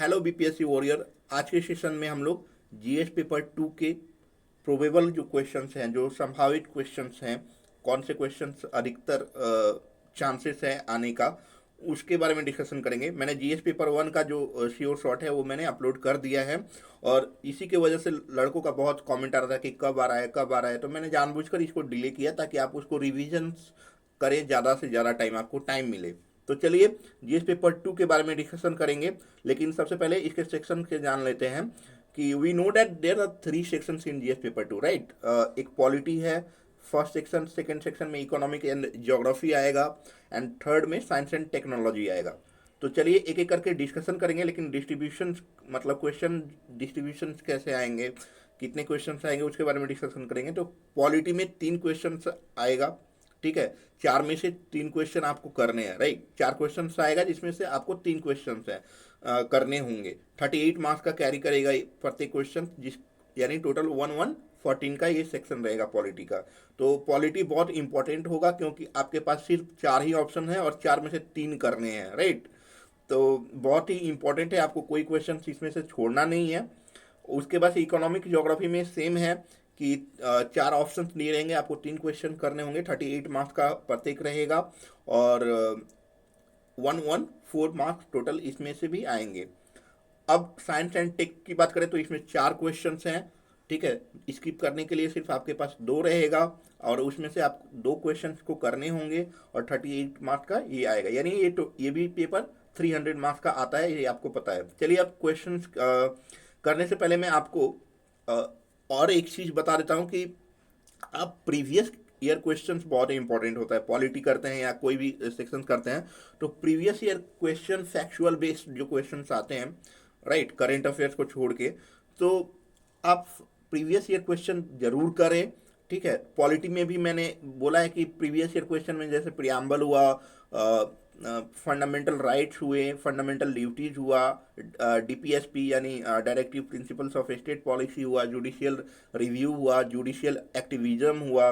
Hello BPSC warrior. आज के session में हम लोग जीएस पेपर 2 के प्रोबेबल जो क्वेश्चंस हैं, जो संभावित क्वेश्चंस हैं, कौन से क्वेश्चंस अधिकतर चांसेस हैं आने का, उसके बारे में डिस्कशन करेंगे। मैंने जीएस पेपर 1 का जो श्योर शॉट है वो मैंने अपलोड कर दिया है, और इसी के वजह से लड़कों का बहुत कमेंट आ रहा था कि कब आ रहा है कब आ रहा है, तो मैंने जानबूझकर इसको डिले किया ताकि आप उसको रिविजन करें, ज़्यादा से ज़्यादा टाइम आपको टाइम मिले। तो चलिए जीएस पेपर 2 के बारे में डिस्कशन करेंगे, लेकिन सबसे पहले इसके सेक्शन के जान लेते हैं कि we know that there are 3 sections in GS paper 2, right. एक पॉलिटी है फर्स्ट सेक्शन, सेकंड सेक्शन में इकोनॉमिक एंड ज्योग्राफी आएगा, एंड थर्ड में साइंस एंड टेक्नोलॉजी आएगा। तो चलिए एक एक करके डिस्कशन करेंगे, लेकिन डिस्ट्रीब्यूशन मतलब क्वेश्चन डिस्ट्रीब्यूशन कैसे आएंगे, कितने क्वेश्चन आएंगे, उसके बारे में डिस्कशन करेंगे। तो पॉलिटी में 3 क्वेश्चन आएगा, ठीक है। 4 में से 3 क्वेश्चन आपको करने हैं, राइट। 4 क्वेश्चन आएगा जिसमें से आपको 3 क्वेश्चन है करने होंगे। 38 मार्क्स का कैरी करेगा प्रत्येक क्वेश्चन, जिस यानी टोटल 114 का ये सेक्शन रहेगा पॉलिटी का। तो पॉलिटी बहुत इंपॉर्टेंट होगा क्योंकि आपके पास सिर्फ 4 ही ऑप्शन है और 4 में से 3 करने हैं, राइट। तो बहुत ही इंपॉर्टेंट है, आपको कोई क्वेश्चन इसमें से छोड़ना नहीं है। उसके बाद इकोनॉमिक ज्योग्राफी में सेम है कि 4 ऑप्शन दिए रहेंगे, आपको 3 क्वेश्चन करने होंगे। 38 मार्क्स का प्रत्येक रहेगा, और 114 मार्क्स टोटल इसमें से भी आएंगे। अब साइंस एंड टेक की बात करें तो इसमें 4 क्वेश्चंस हैं, ठीक है। स्किप करने के लिए सिर्फ आपके पास 2 रहेगा, और उसमें से आप 2 क्वेश्चंस को करने होंगे, और 38 मार्क्स का ये आएगा, यानी ये भी पेपर 300 मार्क्स का आता है, ये आपको पता है। चलिए अब क्वेश्चंस करने से पहले मैं आपको अ, और एक चीज़ बता देता हूँ कि आप प्रीवियस ईयर क्वेश्चंस बहुत इंपॉर्टेंट होता है। पॉलिटी करते हैं या कोई भी सेक्शन करते हैं तो previous year question factual based जो क्वेश्चंस आते हैं, राइट, करंट अफेयर्स को छोड़ के, तो आप प्रीवियस ईयर क्वेश्चन जरूर करें, ठीक है। पॉलिटी में भी मैंने बोला है कि प्रीवियस ईयर क्वेश्चन में जैसे प्रियम्बल हुआ, फंडामेंटल राइट्स हुए, फंडामेंटल ड्यूटीज हुआ, डीपीएसपी यानी directive principles of state policy हुआ, जुडिशियल रिव्यू हुआ, जुडिशियल एक्टिविज्म हुआ,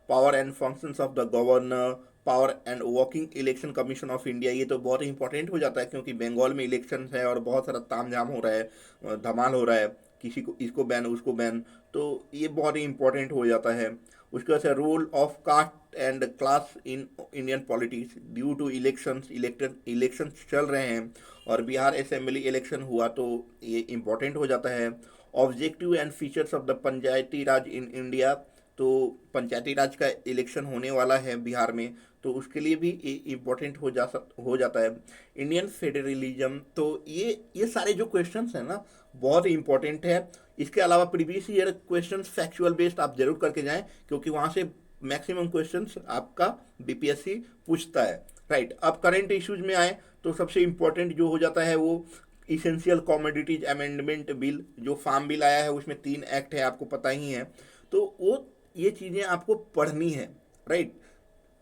power and functions of the governor, power and working election commission of India. ये तो बहुत इंपॉर्टेंट हो जाता है क्योंकि बंगाल में इलेक्शन है और बहुत सारा तामझाम हो रहा है, धमाल हो रहा है, किसी को इसको बैन उसको बैन, तो ये बहुत ही इंपॉर्टेंट हो जाता है। उसके बाद से role of caste and class in Indian politics due to elections, elections चल रहे हैं और बिहार असेंबली इलेक्शन हुआ, तो ये इंपॉर्टेंट हो जाता है। Objective and features of the panchayati Raj in India, तो पंचायती राज का इलेक्शन होने वाला है बिहार में, तो उसके लिए भी इम्पोर्टेंट हो जाता है। इंडियन फेडरलिज्म, तो ये सारे जो क्वेश्चंस हैं ना बहुत इंपॉर्टेंट है। इसके अलावा previous year questions factual based आप जरूर करके जाएं, क्योंकि वहाँ से मैक्सिमम क्वेश्चंस आपका बीपीएससी पूछता है, राइट। अब करंट इश्यूज में आए तो सबसे इंपॉर्टेंट जो हो जाता है वो इसेंशियल कॉमोडिटीज अमेंडमेंट बिल, जो फार्म बिल आया है, उसमें 3 एक्ट है, आपको पता ही है। तो वो ये चीज़ें आपको पढ़नी है, राइट।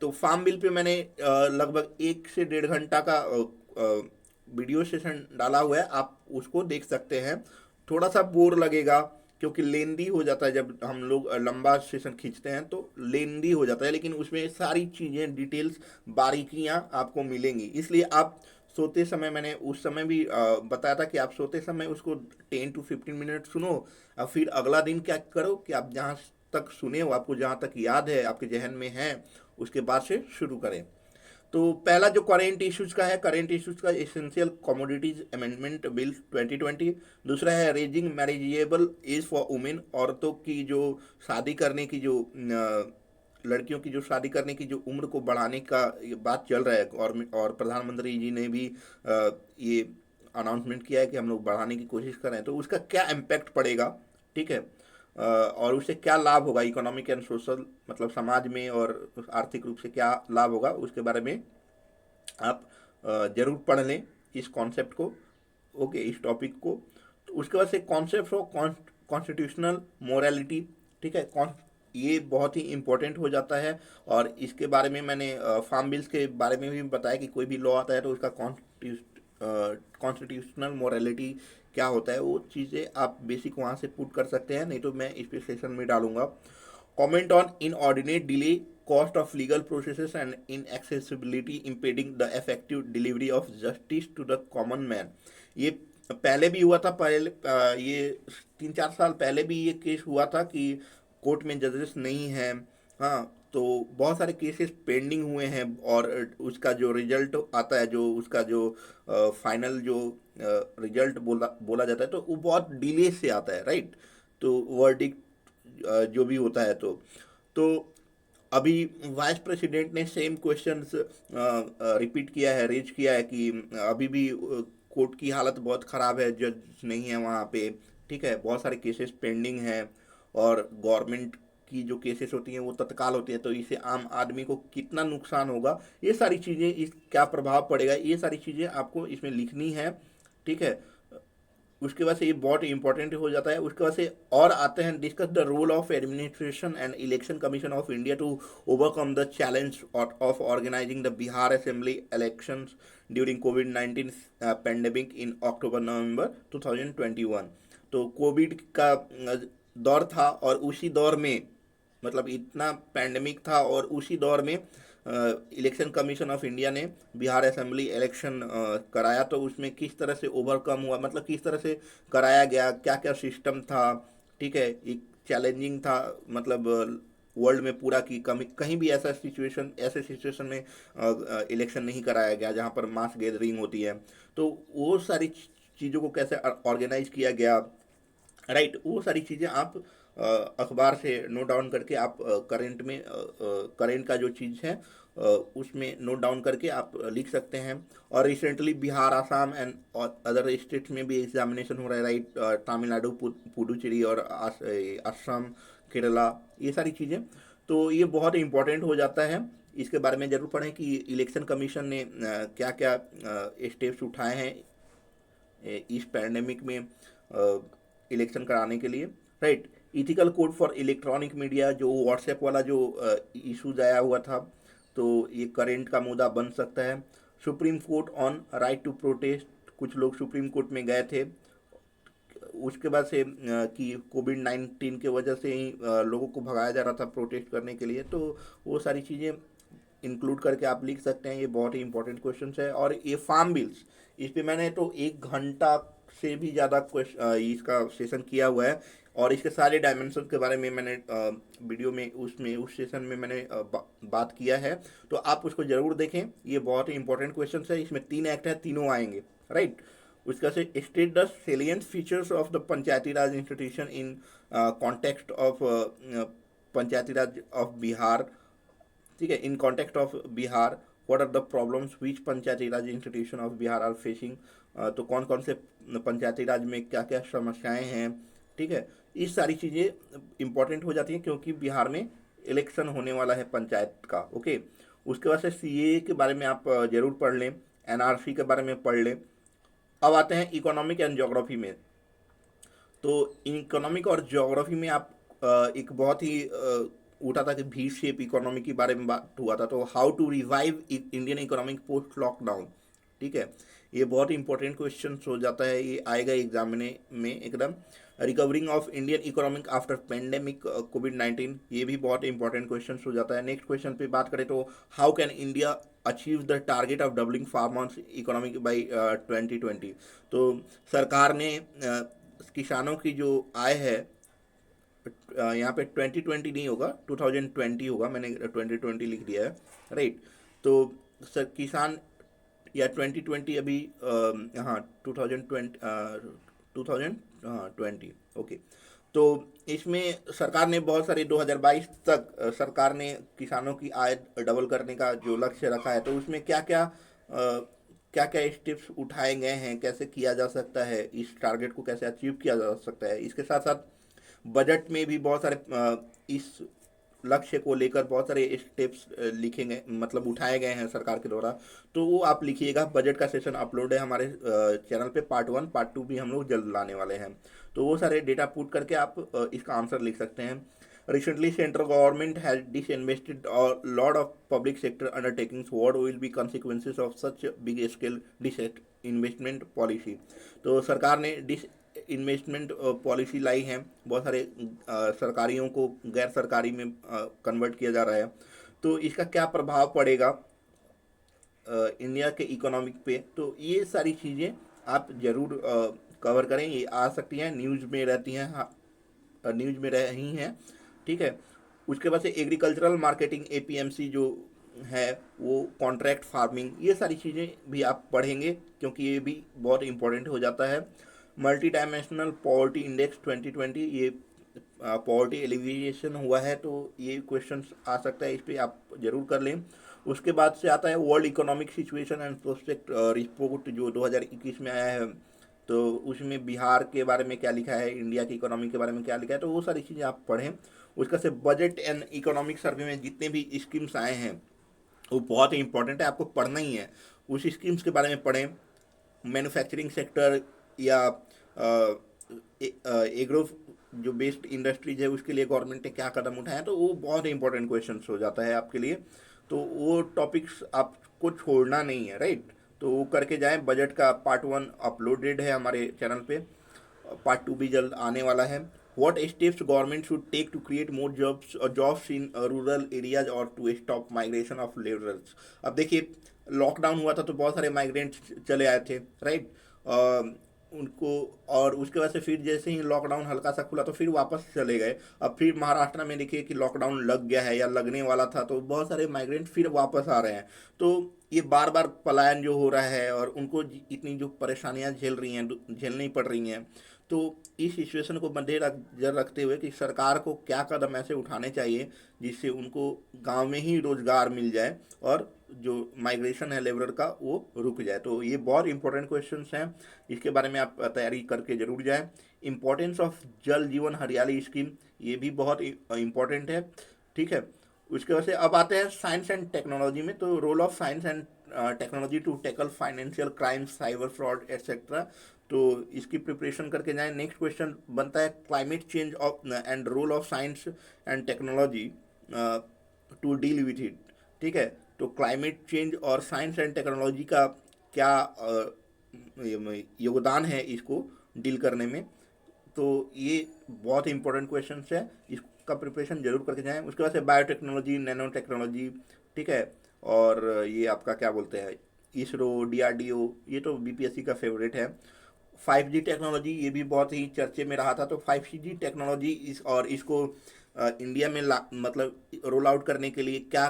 तो फार्म बिल पे मैंने लगभग 1 से 1.5 घंटा का वीडियो सेशन डाला हुआ है, आप उसको देख सकते हैं। थोड़ा सा बोर लगेगा क्योंकि लेंदी हो जाता है, जब हम लोग लंबा सेशन खींचते हैं तो लेंदी हो जाता है, लेकिन उसमें सारी चीज़ें डिटेल्स बारीकियां आपको मिलेंगी। इसलिए आप सोते समय, मैंने उस समय भी बताया था कि आप सोते समय उसको 10 to 15 मिनट सुनो, और फिर अगला दिन क्या करो कि आप जहाँ तक सुने हो, आपको जहाँ तक याद है, आपके जहन में है, उसके बाद से शुरू करें। तो पहला जो करेंट इश्यूज का है, करेंट इश्यूज का एसेंशियल कमोडिटीज अमेंडमेंट बिल 2020। दूसरा है raising marriageable age for women, औरतों की जो शादी करने की जो लड़कियों की जो शादी करने की जो उम्र को बढ़ाने का ये बात चल रहा है, और प्रधानमंत्री जी ने भी ये अनाउंसमेंट किया है कि हम लोग बढ़ाने की कोशिश कर रहे हैं। तो उसका क्या इम्पैक्ट पड़ेगा, ठीक है, और उससे क्या लाभ होगा इकोनॉमिक एंड सोशल, मतलब समाज में और आर्थिक रूप से क्या लाभ होगा, उसके बारे में आप जरूर पढ़ लें इस कॉन्सेप्ट को, ओके, इस टॉपिक को। तो उसके बाद से कॉन्सेप्ट हो कॉन्स्टिट्यूशनल मोरालिटी, ठीक है, ये बहुत ही इंपॉर्टेंट हो जाता है, और इसके बारे में मैंने फार्म बिल्स के बारे में भी बताया कि कोई भी लॉ आता है तो उसका कॉन्स्टिट्यूशनल मोरालिटी क्या होता है, वो चीज़ें आप बेसिक वहाँ से पुट कर सकते हैं, नहीं तो मैं इस सेशन में डालूंगा। Comment on inordinate delay, cost of legal processes and inaccessibility impeding the effective delivery of justice to the common man. ये पहले भी हुआ था, पहले ये 3-4 साल पहले भी ये केस हुआ था कि कोर्ट में जजेस नहीं है। हाँ, तो बहुत सारे केसेस पेंडिंग हुए हैं, और उसका जो रिजल्ट आता है, जो उसका जो फाइनल जो रिजल्ट बोला बोला जाता है, तो वो बहुत डिले से आता है, राइट। तो वर्डिक्ट जो भी होता है, तो अभी वाइस प्रेसिडेंट ने सेम क्वेश्चंस रिपीट किया है, रेज किया है कि अभी भी कोर्ट की हालत बहुत ख़राब है, जज नहीं है वहाँ पे। ठीक है, बहुत सारे केसेस पेंडिंग हैं, और गवर्नमेंट की जो केसेस होती हैं वो तत्काल होती है, तो इससे आम आदमी को कितना नुकसान होगा, ये सारी चीज़ें, इस क्या प्रभाव पड़ेगा, ये सारी चीज़ें आपको इसमें लिखनी है। ठीक है, उसके बाद से ये बहुत इंपॉर्टेंट हो जाता है। उसके बाद से और आते हैं, discuss the role of administration and election commission of India to overcome the challenge of organising the Bihar assembly elections during कोविड-19 पेंडेमिक इन अक्टूबर नवंबर 2021। तो कोविड का दौर था, और उसी दौर में, मतलब इतना पैंडमिक था, और उसी दौर में इलेक्शन कमीशन ऑफ इंडिया ने बिहार असेंबली इलेक्शन कराया। तो उसमें किस तरह से ओवरकम हुआ, मतलब किस तरह से कराया गया, क्या क्या सिस्टम था। ठीक है, एक चैलेंजिंग था, मतलब वर्ल्ड में पूरा की कमी, कहीं भी ऐसे सिचुएशन में इलेक्शन नहीं कराया गया जहाँ पर मास गैदरिंग होती है। तो वो सारी चीज़ों को कैसे ऑर्गेनाइज किया गया, राइट, वो सारी चीज़ें आप अखबार से नोट डाउन करके आप करंट में, करंट का जो चीज़ है उसमें नोट डाउन करके आप लिख सकते हैं। और recently Bihar, Assam and other states में भी एग्जामिनेशन हो रहा है, राइट। तमिलनाडु, पुडुचेरी और असम, केरला, ये सारी चीज़ें। तो ये बहुत इंपॉर्टेंट हो जाता है, इसके बारे में ज़रूर पढ़ें कि इलेक्शन कमीशन ने क्या क्या स्टेप्स उठाए हैं इस पैंडेमिक में इलेक्शन कराने के लिए, right. Ethical code for electronic media, जो व्हाट्सएप वाला जो इशूज आया हुआ था, तो ये करेंट का मुद्दा बन सकता है। Supreme court on right to protest, कुछ लोग सुप्रीम कोर्ट में गए थे उसके बाद से कि कोविड-19 के वजह से ही लोगों को भगाया जा रहा था प्रोटेस्ट करने के लिए, तो वो सारी चीज़ें इंक्लूड करके आप लिख सकते हैं। ये बहुत ही इंपॉर्टेंट क्वेश्चन है। और ये फार्म बिल्स, इस पे मैंने तो 1 घंटा से भी ज़्यादा इसका सेशन किया हुआ है, और इसके सारे डायमेंशन के बारे में मैंने वीडियो में, उसमें उस सेशन में मैंने बात किया है, तो आप उसको ज़रूर देखें। ये बहुत ही इंपॉर्टेंट क्वेश्चन है, इसमें 3 एक्ट है, तीनों आएंगे, राइट। उसका से state the salient features of the panchayati raj institution in context of panchayati raj of Bihar. ठीक है, in context of Bihar, what are the problems which panchayati raj institution of Bihar are facing. तो कौन कौन से पंचायती राज में क्या क्या समस्याएं हैं। ठीक है, ये सारी चीज़ें इंपॉर्टेंट हो जाती हैं, क्योंकि बिहार में इलेक्शन होने वाला है पंचायत का। ओके, उसके बाद से सीए के बारे में आप जरूर पढ़ लें, एनआरसी के बारे में पढ़ लें। अब आते हैं इकोनॉमिक एंड ज्योग्राफी में। तो इकोनॉमिक और ज्योग्राफी में आप एक बहुत ही उठा था कि भी शेप इकोनॉमी के बारे में बात हुआ था, तो how to revive Indian economic post lockdown. ठीक है, ये बहुत इंपॉर्टेंट क्वेश्चन हो जाता है, ये आएगा एग्जाम में एकदम। Recovering of Indian economic after pandemic कोविड-19, ये भी बहुत इंपॉर्टेंट क्वेश्चन हो जाता है। नेक्स्ट क्वेश्चन पे बात करें तो how can India achieve the target of doubling farmers economic by 2020। तो सरकार ने किसानों की जो आय है, यहाँ पे 2020 नहीं होगा, 2020 होगा, मैंने 2020 लिख दिया है, राइट। तो सर किसान, या 2020 अभी, हाँ 2020, 2000, हाँ 20, ओके। तो इसमें सरकार ने बहुत सारे 2022 तक सरकार ने किसानों की आय डबल करने का जो लक्ष्य रखा है, तो उसमें क्या क्या क्या क्या स्टेप्स उठाए गए हैं, कैसे किया जा सकता है, इस टारगेट को कैसे अचीव किया जा सकता है। इसके साथ साथ बजट में भी बहुत सारे इस लक्ष्य को लेकर बहुत सारे स्टेप्स लिखे गए, मतलब उठाए गए हैं सरकार के द्वारा, तो वो आप लिखिएगा। बजट का सेशन अपलोड है हमारे चैनल पे, पार्ट 1, पार्ट 2 भी हम लोग जल्द लाने वाले हैं, तो वो सारे डेटा पुट करके आप इसका आंसर लिख सकते हैं। Recently, central government has disinvested a lot of public sector undertakings. What will be consequences of such big scale disinvestment policy? तो सरकार ने डिस इन्वेस्टमेंट पॉलिसी लाई है, बहुत सारे सरकारियों को गैर सरकारी में कन्वर्ट किया जा रहा है, तो इसका क्या प्रभाव पड़ेगा इंडिया के इकोनॉमिक पे। तो ये सारी चीज़ें आप ज़रूर कवर करें, ये आ सकती हैं, न्यूज़ में रहती हैं, हाँ, न्यूज़ में रही हैं, ठीक है। उसके बाद से एग्रीकल्चरल मार्केटिंग, एपीएमसी जो है, वो कॉन्ट्रैक्ट फार्मिंग, ये सारी चीज़ें भी आप पढ़ेंगे क्योंकि ये भी बहुत इंपॉर्टेंट हो जाता है। मल्टी डायमेंशनल पॉवर्टी इंडेक्स 2020, ये पॉवर्टी एलिविएशन हुआ है, तो ये क्वेश्चंस आ सकता है, इस पर आप जरूर कर लें। उसके बाद से आता है world economic situation and prospect report, जो 2021 में आया है, तो उसमें बिहार के बारे में क्या लिखा है, इंडिया की इकोनॉमी के बारे में क्या लिखा है, तो वो सारी चीज़ें आप पढ़ें। उसका से बजट एंड इकोनॉमिक सर्वे में जितने भी स्कीम्स आए हैं वो बहुत ही इंपॉर्टेंट है, आपको पढ़ना ही है। उस स्कीम्स के बारे में पढ़ें। मैन्युफैक्चरिंग सेक्टर या एग्रो जो बेस्ड इंडस्ट्रीज है, उसके लिए गवर्नमेंट ने क्या कदम उठाए हैं, तो वो बहुत इंपॉर्टेंट क्वेश्चन हो जाता है आपके लिए। तो वो टॉपिक्स आपको छोड़ना नहीं है, राइट। तो वो करके जाएं। बजट का पार्ट 1 अपलोडेड है हमारे चैनल पे, पार्ट 2 भी जल्द आने वाला है। What steps government should take to create more jobs in rural areas और to stop migration of labourers. अब देखिए, लॉकडाउन हुआ था तो बहुत सारे माइग्रेंट्स चले आए थे, राइट। उनको, और उसके बाद से फिर जैसे ही लॉकडाउन हल्का सा खुला तो फिर वापस चले गए। अब फिर महाराष्ट्र में देखिए कि लॉकडाउन लग गया है या लगने वाला था, तो बहुत सारे माइग्रेंट फिर वापस आ रहे हैं। तो ये बार बार पलायन जो हो रहा है और उनको इतनी जो परेशानियां झेलनी पड़ रही हैं, तो इस सिचुएशन को मद्देनजर रखते हुए कि सरकार को क्या कदम ऐसे उठाने चाहिए जिससे उनको गांव में ही रोजगार मिल जाए और जो माइग्रेशन है लेबर का वो रुक जाए। तो ये बहुत इंपॉर्टेंट क्वेश्चंस हैं, इसके बारे में आप तैयारी करके जरूर जाएं। इंपॉर्टेंस ऑफ जल जीवन हरियाली स्कीम, ये भी बहुत इंपॉर्टेंट है, ठीक है। उसके बाद से अब आते हैं साइंस एंड टेक्नोलॉजी में। तो role of science and technology to tackle financial crime, cyber fraud etcetera, तो इसकी प्रिपरेशन करके जाएं। नेक्स्ट क्वेश्चन बनता है climate change of and role of science and technology to deal with it, ठीक है। तो क्लाइमेट चेंज और साइंस एंड टेक्नोलॉजी का क्या योगदान है इसको डील करने में, तो ये बहुत इंपॉर्टेंट क्वेश्चन है, इसका प्रिपरेशन जरूर करके जाएं। उसके बाद से बायोटेक्नोलॉजी, नैनो टेक्नोलॉजी, ठीक है। और ये आपका क्या बोलते हैं, इसरो, डीआरडीओ, ये तो बीपीएससी का फेवरेट है। 5G टेक्नोलॉजी, ये भी बहुत ही चर्चे में रहा था। तो 5G टेक्नोलॉजी इसको इंडिया में मतलब रोल आउट करने के लिए क्या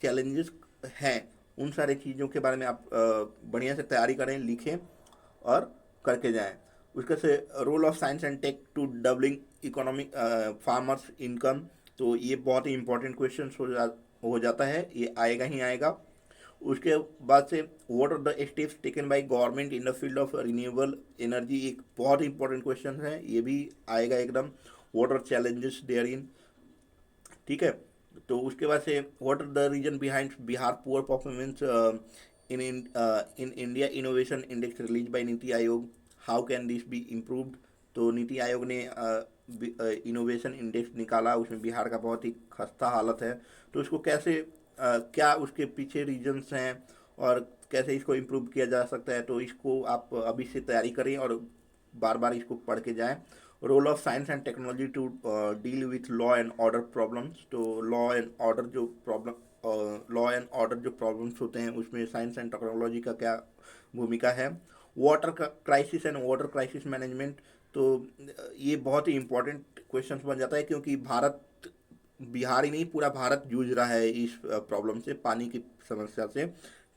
चैलेंजेस हैं, उन सारी चीज़ों के बारे में आप बढ़िया से तैयारी करें, लिखें और करके जाएं। उसके से role of science and tech to doubling economic farmers income, तो ये बहुत ही इंपॉर्टेंट क्वेश्चन हो जाता है, ये आएगा ही आएगा। उसके बाद से what are the steps taken by government in the field of renewable energy, एक बहुत इंपॉर्टेंट क्वेश्चन है, ये भी आएगा एकदम। What are challenges there in, ठीक है। तो उसके बाद से what are the reason behind Bihar poor performance in in India innovation index release by NITI Aayog, how can this be improved. तो नीति आयोग ने इनोवेशन इंडेक्स निकाला, उसमें बिहार का बहुत ही खस्ता हालत है। तो उसको कैसे क्या उसके पीछे रीजन्स हैं और कैसे इसको इम्प्रूव किया जा सकता है, तो इसको आप अभी से तैयारी करें और बार बार इसको पढ़ के जाएं। Role of science and technology to deal with law and order problems, तो लॉ एंड ऑर्डर जो प्रॉब्लम्स होते हैं उसमें साइंस एंड टेक्नोलॉजी का क्या भूमिका है। Water crisis and water crisis management, तो ये बहुत ही इंपॉर्टेंट क्वेश्चन बन जाता है क्योंकि बिहार ही नहीं, पूरा भारत जूझ रहा है इस प्रॉब्लम से, पानी की समस्या से,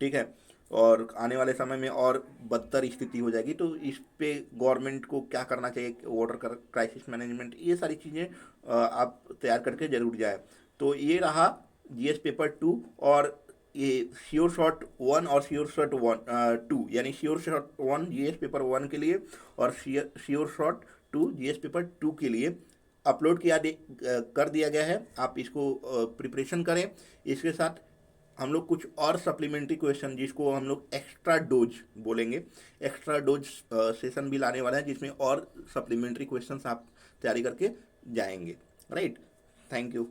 ठीक है। और आने वाले समय में और बदतर स्थिति हो जाएगी, तो इस पे गवर्नमेंट को क्या करना चाहिए, वाटर क्राइसिस मैनेजमेंट, ये सारी चीज़ें आप तैयार करके जरूर जाए। तो ये रहा जीएस पेपर 2, और ये श्योर शॉट 1 और श्योर शॉट 2, यानी श्योर शॉट 1 जीएस पेपर 1 के लिए और श्योर शॉट 2 जीएस पेपर 2 के लिए अपलोड कर दिया गया है। आप इसको प्रिपरेशन करें। इसके साथ हम लोग कुछ और सप्लीमेंट्री क्वेश्चन, जिसको हम लोग एक्स्ट्रा डोज बोलेंगे, एक्स्ट्रा डोज सेशन भी लाने वाला है, जिसमें और सप्लीमेंट्री क्वेश्चंस आप तैयारी करके जाएंगे, राइट। Thank you.